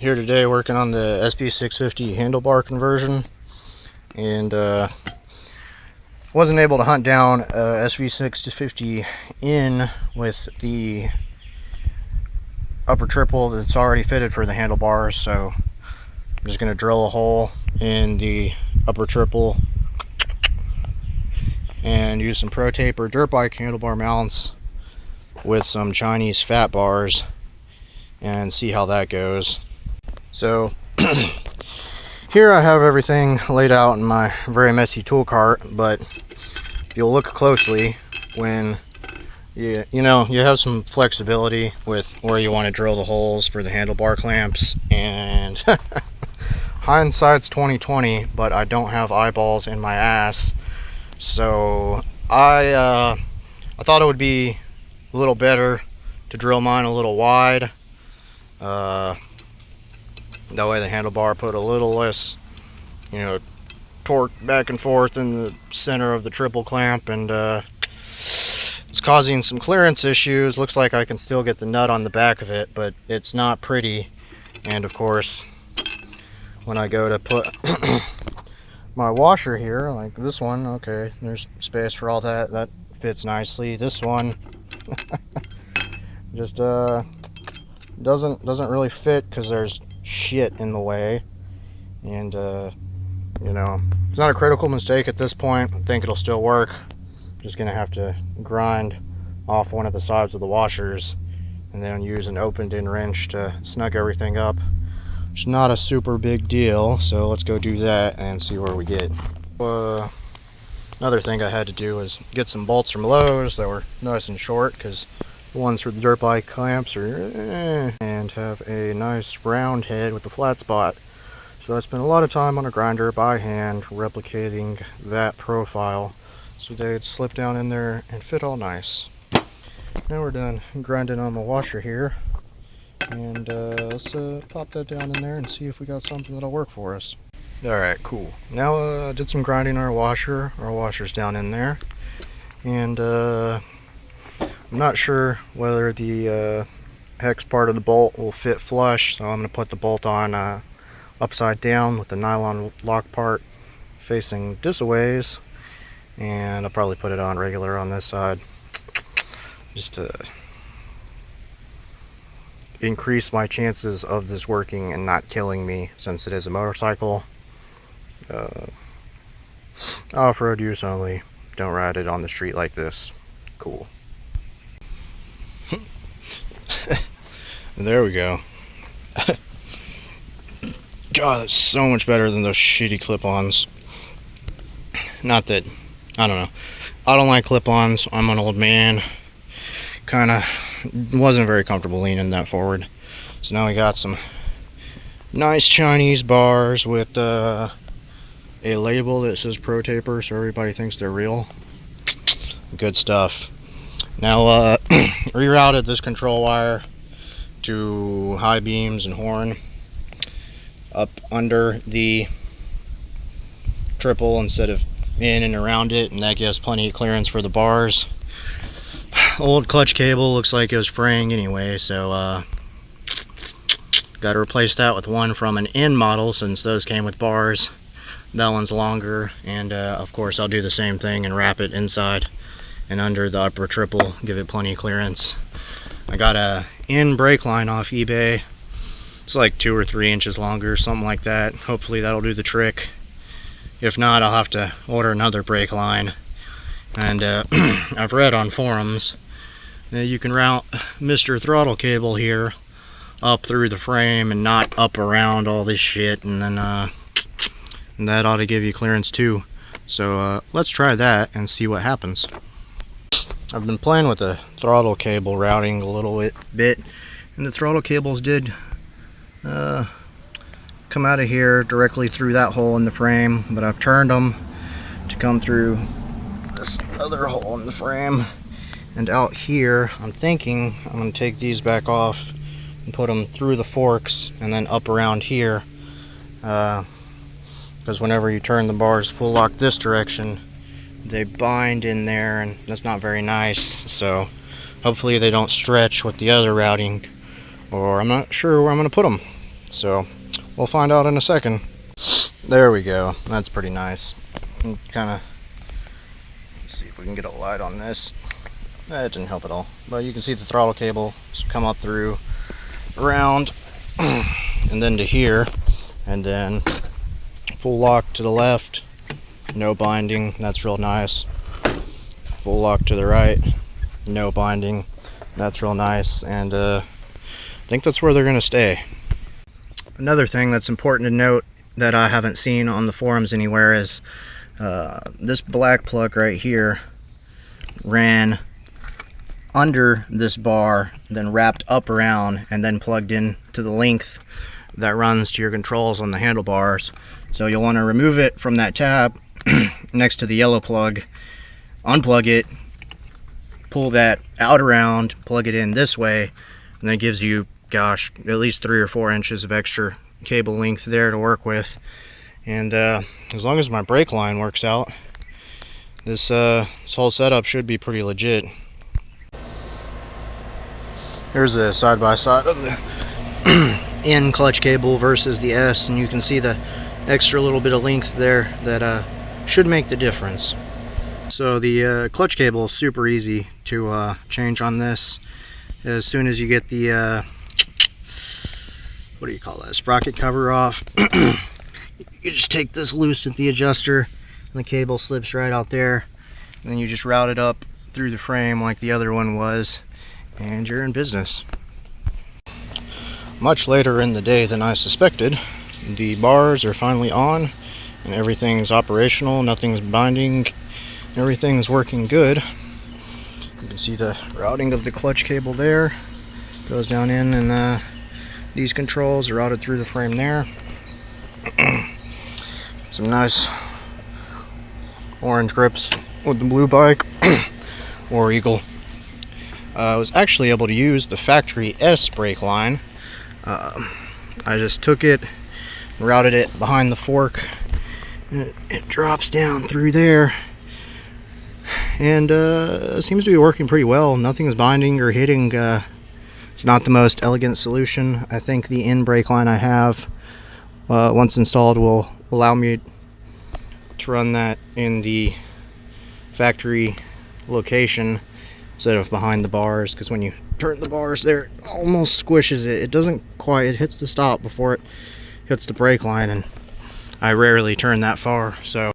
Here today working on the SV650 handlebar conversion, and wasn't able to hunt down a SV650 in with the upper triple that's already fitted for the handlebars, so I'm just going to drill a hole in the upper triple and use some pro taper dirt bike handlebar mounts with some Chinese fat bars and see how that goes. So here I have everything laid out in my very messy tool cart, but if you'll look closely, when you have some flexibility with where you want to drill the holes for the handlebar clamps, and hindsight's 2020, but I don't have eyeballs in my ass, so I thought it would be a little better to drill mine a little wide. That way the handlebar put a little less, torque back and forth in the center of the triple clamp, and it's causing some clearance issues. Looks like I can still get the nut on the back of it, but it's not pretty. And of course, when I go to put my washer here, like this one, okay, there's space for all that. That fits nicely. This one just doesn't really fit because there's shit in the way, and it's not a critical mistake at this point. I think it'll still work. Just gonna have to grind off one of the sides of the washers and then use an opened in wrench to snug everything up. It's not a super big deal, so let's go do that and see where we get. Another thing I had to do was get some bolts from Lowe's that were nice and short, because the ones for the dirt bike clamps are and have a nice round head with a flat spot. So I spent a lot of time on a grinder by hand replicating that profile so they'd slip down in there and fit all nice. Now we're done grinding on the washer here, and let's pop that down in there and see if we got something that'll work for us. Alright, cool. Now I did some grinding on our washer. Our washer's down in there, and I'm not sure whether the hex part of the bolt will fit flush, so I'm going to put the bolt on upside down with the nylon lock part facing this ways, and I'll probably put it on regular on this side just to increase my chances of this working and not killing me, since it is a motorcycle. Off-road use only. Don't ride it on the street like this. Cool. There we go. God, that's so much better than those shitty clip-ons. Not that, I don't know. I don't like clip-ons. I'm an old man. Kinda wasn't very comfortable leaning that forward. So now we got some nice Chinese bars with a label that says Pro Taper, so everybody thinks they're real. Good stuff. Now, rerouted this control wire to high beams and horn up under the triple instead of in and around it, and that gives plenty of clearance for the bars. Old clutch cable looks like it was fraying anyway, so got to replace that with one from an N model, since those came with bars. That one's longer, and of course I'll do the same thing and wrap it inside and under the upper triple, give it plenty of clearance. I got a N brake line off eBay. It's like 2 or 3 inches longer, something like that. Hopefully that'll do the trick. If not, I'll have to order another brake line. And I've read on forums that you can route Mr. Throttle cable here up through the frame and not up around all this shit, and then and that ought to give you clearance too. So let's try that and see what happens. I've been playing with the throttle cable routing a little bit, and the throttle cables did come out of here directly through that hole in the frame, but I've turned them to come through this other hole in the frame and out here. I'm thinking I'm going to take these back off and put them through the forks and then up around here, because whenever you turn the bars full lock this direction, they bind in there, and that's not very nice. So hopefully they don't stretch with the other routing, or I'm not sure where I'm going to put them. So we'll find out in a second. There we go. That's pretty nice. Kind of see if we can get a light on this. That didn't help at all, but you can see the throttle cable come up through, around, and then to here, and then full lock to the left, no binding. That's real nice. Full lock to the right, no binding. That's real nice, and I think that's where they're going to stay. Another thing that's important to note that I haven't seen on the forums anywhere is this black plug right here ran under this bar, then wrapped up around, and then plugged in to the length that runs to your controls on the handlebars. So you'll want to remove it from that tab next to the yellow plug, unplug it, pull that out around, plug it in this way, and that gives you, gosh, at least 3 or 4 inches of extra cable length there to work with. And as long as my brake line works out, this whole setup should be pretty legit. Here's the side-by-side of the N clutch cable versus the S, and you can see the extra little bit of length there that should make the difference. So the clutch cable is super easy to change on this. As soon as you get the what do you call that, sprocket cover off, you just take this loose at the adjuster and the cable slips right out there, and then you just route it up through the frame like the other one was, and you're in business. Much later in the day than I suspected, the bars are finally on and everything's operational, nothing's binding, everything's working good. You can see the routing of the clutch cable there, goes down in, and these controls are routed through the frame there. Some nice orange grips with the blue bike or Eagle. I was actually able to use the factory S brake line. I just took it, routed it behind the fork, and it drops down through there, and it seems to be working pretty well. Nothing is binding or hitting. It's not the most elegant solution. I think the N brake line I have, once installed, will allow me to run that in the factory location instead of behind the bars, because when you turn the bars there, it almost squishes it. It doesn't quite, it hits the stop before it hits the brake line, and I rarely turn that far, so